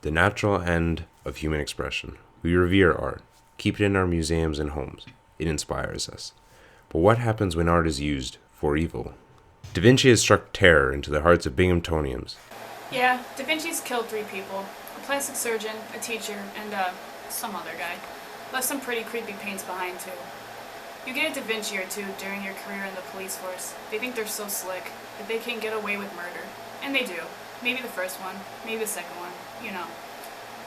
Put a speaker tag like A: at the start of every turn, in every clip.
A: the natural end of human expression. We revere art, keep it in our museums and homes. It inspires us. But what happens when art is used for evil? DaVinci has struck terror into the hearts of Binghamtonians.
B: Yeah, DaVinci's killed 3 people. A plastic surgeon, a teacher, and some other guy. Left some pretty creepy paints behind too. You get a DaVinci or 2 during your career in the police force. They think they're so slick that they can get away with murder. And they do. Maybe the first one, maybe the second one, you know.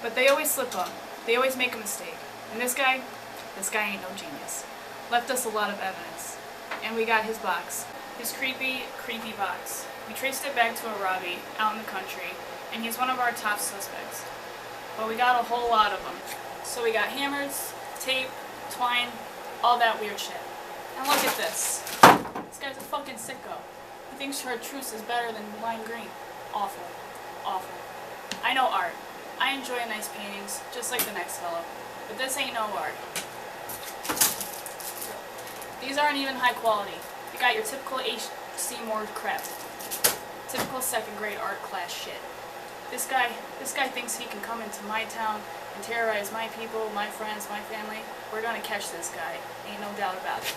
B: But they always slip up. They always make a mistake. And this guy ain't no genius. Left us a lot of evidence. And we got his box. His creepy box. We traced it back to a Robbie out in the country, and he's one of our top suspects. But we got a whole lot of them. So we got hammers, tape, twine, all that weird shit. And look at this. This guy's a fucking sicko. He thinks chartreuse is better than lime green. Awful. Awful. I know art. I enjoy nice paintings, just like the next fellow. But this ain't no art. These aren't even high quality. You got your typical H.C. Moore crap. Typical second-grade art class shit. This guy thinks he can come into my town and terrorize my people, my friends, my family. We're gonna catch this guy. Ain't no doubt about it.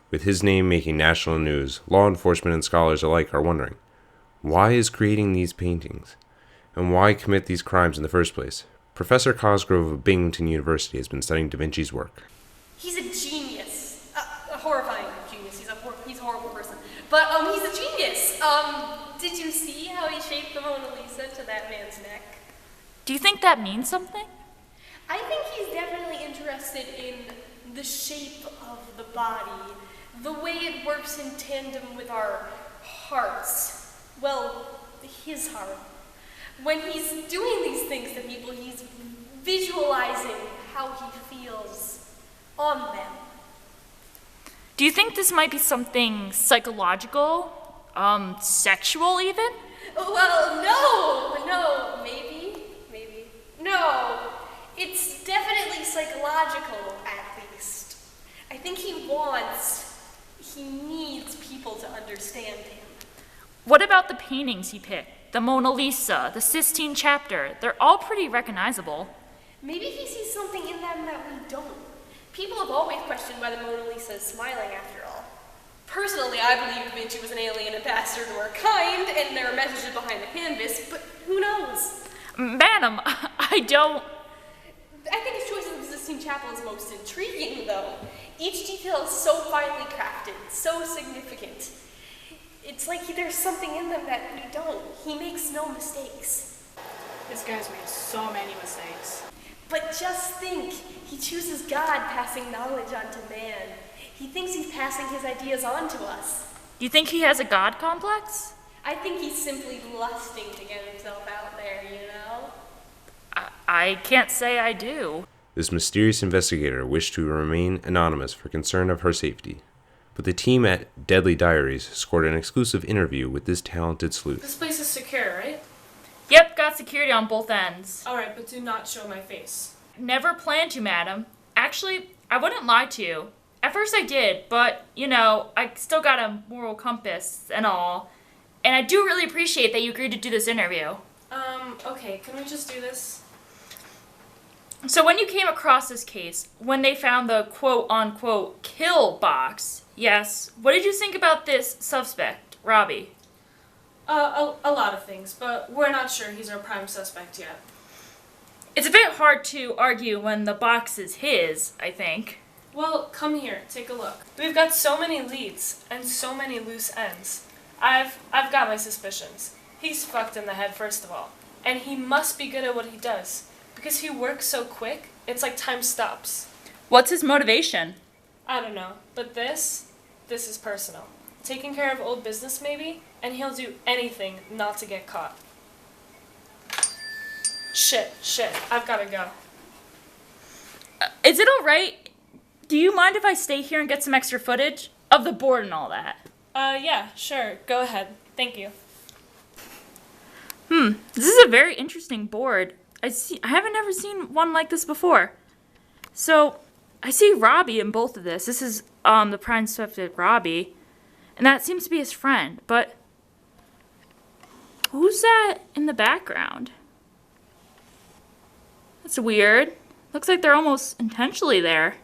A: With his name making national news, law enforcement and scholars alike are wondering, why is creating these paintings? And why commit these crimes in the first place? Professor Cosgrove of Binghamton University has been studying DaVinci's work.
C: He's a genius. A horrifying genius. He's a horrible person. But he's a genius. Did you see how he shaped the Mona Lisa to that man's neck?
D: Do you think that means something?
C: I think he's definitely interested in the shape of the body, the way it works in tandem with our hearts. Well, his heart. When he's doing these things to people, he's visualizing how he feels on them.
D: Do you think this might be something psychological? Sexual even?
C: Well, no, maybe. No, it's definitely psychological, at least. I think he needs people to understand him.
D: What about the paintings he picked? The Mona Lisa, the Sistine Chapter, they're all pretty recognizable.
C: Maybe he sees something in them that we don't. People have always questioned why the Mona Lisa is smiling after all. Personally, I believe Da Vinci was an alien ambassador to our kind, and there are messages behind the canvas, but who knows?
D: Madam, I don't...
C: I think his choice of the Sistine Chapel is most intriguing, though. Each detail is so finely crafted, so significant. It's like there's something in them that we don't. He makes no mistakes.
B: This guy's made so many mistakes.
C: But just think, he chooses God passing knowledge onto man. He thinks he's passing his ideas on to us.
D: Do you think he has a God complex?
C: I think he's simply lusting to get himself out there, you know?
D: I can't say I do.
A: This mysterious investigator wished to remain anonymous for concern of her safety, but the team at Diaries scored an exclusive interview with this talented sleuth.
B: This place is secure, right?
D: Yep, got security on both ends.
B: Alright, but do not show my face.
D: Never planned to, madam. Actually, I wouldn't lie to you. At first I did, but, I still got a moral compass and all. And I do really appreciate that you agreed to do this interview.
B: Okay, can we just do this?
D: So when you came across this case, when they found the quote-unquote kill box, yes, what did you think about this suspect, Robbie?
B: A lot of things, but we're not sure he's our prime suspect yet.
D: It's a bit hard to argue when the box is his, I think.
B: Well, come here, take a look. We've got so many leads and so many loose ends. I've got my suspicions. He's fucked in the head, first of all. And he must be good at what he does. Because he works so quick, it's like time stops.
D: What's his motivation?
B: I don't know, but this is personal. Taking care of old business, maybe, and he'll do anything not to get caught. Shit, I've gotta go.
D: Is it alright? Do you mind if I stay here and get some extra footage? Of the board and all that.
B: Yeah, sure, go ahead. Thank you.
D: This is a very interesting board. I haven't ever seen one like this before. So, I see Robbie in both of this. This is the prime suspect, Robbie. And that seems to be his friend. But who's that in the background? That's weird. Looks like they're almost intentionally there.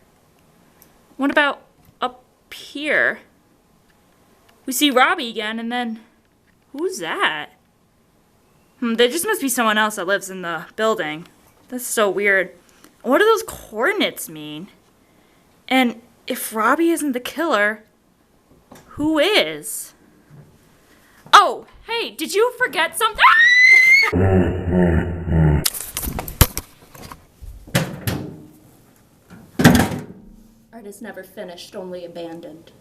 D: What about up here? We see Robbie again, and then... Who's that? There just must be someone else that lives in the building. That's so weird. What do those coordinates mean? And if Robbie isn't the killer, who is? Oh, hey, did you forget something?
E: Art is never finished, only abandoned.